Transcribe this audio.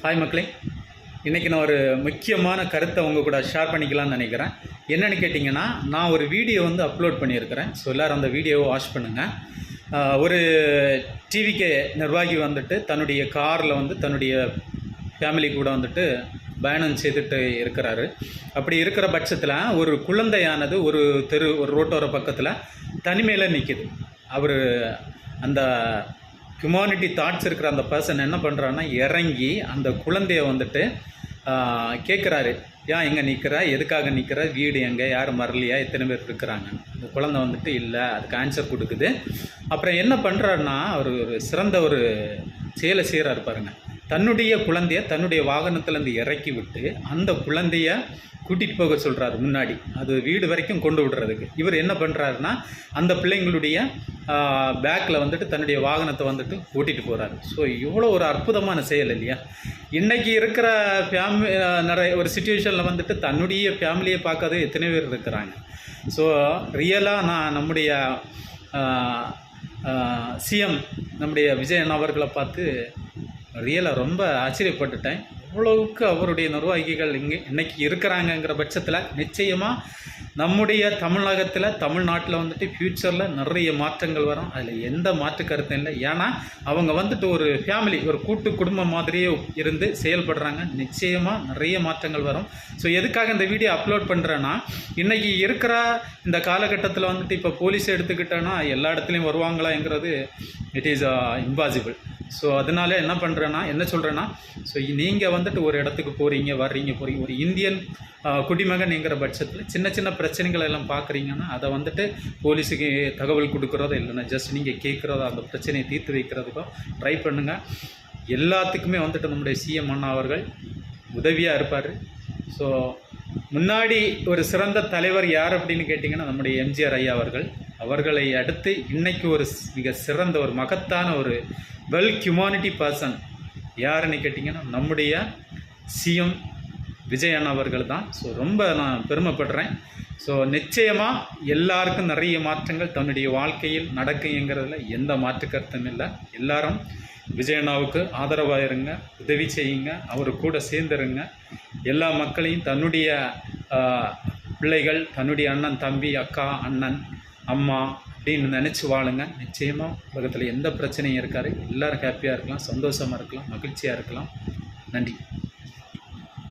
Hi மக்களே, இன்றைக்கி நான் ஒரு முக்கியமான கருத்தை உங்கள் கூட ஷேர் பண்ணிக்கலாம்னு நினைக்கிறேன். என்னென்னு கேட்டிங்கன்னா, நான் ஒரு வீடியோ அப்லோட் பண்ணியிருக்கிறேன். ஸோ எல்லோரும் அந்த வீடியோவை வாட்ச் பண்ணுங்கள். ஒரு டிவிகே நிர்வாகி தன்னுடைய காரில் தன்னுடைய ஃபேமிலி கூட பயணம் செய்துட்டு இருக்கிறாரு. அப்படி இருக்கிற பட்சத்தில் ஒரு குழந்தையானது ஒரு ரோட்டோர பக்கத்தில் தனிமையில் நிற்கிது. அவர் அந்த ஹியூமானிட்டி தாட்ஸ் இருக்கிற அந்த பர்சன் என்ன பண்ணுறான்னா, இறங்கி அந்த குழந்தைய கேட்குறாரு, ஏன் எங்கே நிற்கிற, எதுக்காக நிற்கிற, வீடு எங்கே, யாரும் வரலையா, எத்தனை பேர் இருக்கிறாங்க. அந்த குழந்தை இல்லை, அதுக்கு ஆன்சர் கொடுக்குது. அப்புறம் என்ன பண்ணுறாருன்னா, அவர் ஒரு சிறந்த ஒரு செயலை செய்கிறாரு பாருங்க. தன்னுடைய குழந்தைய தன்னுடைய வாகனத்துலேருந்து இறக்கி விட்டு அந்த குழந்தைய கூட்டிகிட்டு போக சொல்கிறாரு முன்னாடி, அது வீடு வரைக்கும் கொண்டு விடுறதுக்கு. இவர் என்ன பண்ணுறாருன்னா, அந்த பிள்ளைங்களுடைய பேக்கில் தன்னுடைய வாகனத்தை ஓட்டிகிட்டு போகிறாரு. ஸோ இவ்வளோ ஒரு அற்புதமான செயல் இல்லையா? இன்றைக்கி இருக்கிற நிறைய ஒரு சுச்சுவேஷனில் தன்னுடைய ஃபேமிலியை பார்க்காத எத்தனை பேர் இருக்கிறாங்க. ஸோ ரியலாக நான் நம்முடைய சிஎம் நம்முடைய விஜயன் அவர்களை பார்த்து ரியலாக ரொம்ப ஆச்சரியப்பட்டுட்டேன். அவ்வளவுக்கு அவருடைய நிர்வாகிகள் இன்னைக்கு இருக்கிறாங்கங்கிற பட்சத்தில் நிச்சயமாக நம்முடைய தமிழ்நாட்டில் ஃப்யூச்சரில் நிறைய மாற்றங்கள் வரும். அதில் எந்த மாற்று கருத்தும் இல்லை. ஏன்னா அவங்க ஒரு ஃபேமிலி, ஒரு கூட்டு குடும்பம் மாதிரியே இருந்து செயல்படுறாங்க. நிச்சயமாக நிறைய மாற்றங்கள் வரும். ஸோ எதுக்காக இந்த வீடியோ அப்லோட் பண்ணுறேன்னா, இன்றைக்கி இருக்கிற இந்த காலகட்டத்தில் இப்போ போலீஸ் எடுத்துக்கிட்டோன்னா எல்லா இடத்துலையும் வருவாங்களாங்கிறது இட் இஸ் இம்பாசிபிள். ஸோ அதனால என்ன சொல்கிறேன்னா, ஸோ நீங்கள் ஒரு இடத்துக்கு போகிறீங்க, ஒரு இந்தியன் குடிமகன்ங்கிற பட்சத்தில் சின்ன சின்ன பிரச்சனைகள் எல்லாம் பார்க்குறீங்கன்னா, அதை போலீஸுக்கு தகவல் கொடுக்குறதோ இல்லைன்னா ஜஸ்ட் நீங்கள் கேட்குறதோ அந்த பிரச்சனையை தீர்த்து வைக்கிறதுக்கோ ட்ரை பண்ணுங்கள். எல்லாத்துக்குமே நம்முடைய சிஎம் அண்ணா அவர்கள் உதவியாக இருப்பார். ஸோ முன்னாடி ஒரு சிறந்த தலைவர் யார் அப்படின்னு கேட்டிங்கன்னா, நம்முடைய எம்ஜிஆர் ஐயா அவர்களை அடுத்து இன்றைக்கி ஒரு மிக சிறந்த ஒரு மகத்தான ஒரு வெல் ஹியூமானிட்டி பர்சன் யாருன்னு கேட்டிங்கன்னா, நம்முடைய சிஎம் விஜயன் அவர்கள் தான். ஸோ ரொம்ப நான் பெருமைப்படுறேன். ஸோ நிச்சயமாக எல்லாருக்கும் நிறைய மாற்றங்கள் தன்னுடைய வாழ்க்கையில் நடக்குங்கிறதுல எந்த மாற்று கருத்தும் இல்லை. எல்லாரும் விஜயண்ணாவுக்கு ஆதரவாக இருங்க, உதவி செய்யுங்க, அவர் கூட சேர்ந்துருங்க. எல்லா மக்களையும் தன்னுடைய பிள்ளைகள், தன்னுடைய அண்ணன், தம்பி, அக்கா, அண்ணன், அம்மா அப்படின்னு நினச்சி வாழுங்க. நிச்சயமாக உலகத்தில் எந்த பிரச்சனையும் இருக்காது. எல்லோரும் ஹாப்பியாக இருக்கலாம், சந்தோஷமாக இருக்கலாம், மகிழ்ச்சியாக இருக்கலாம். நன்றி.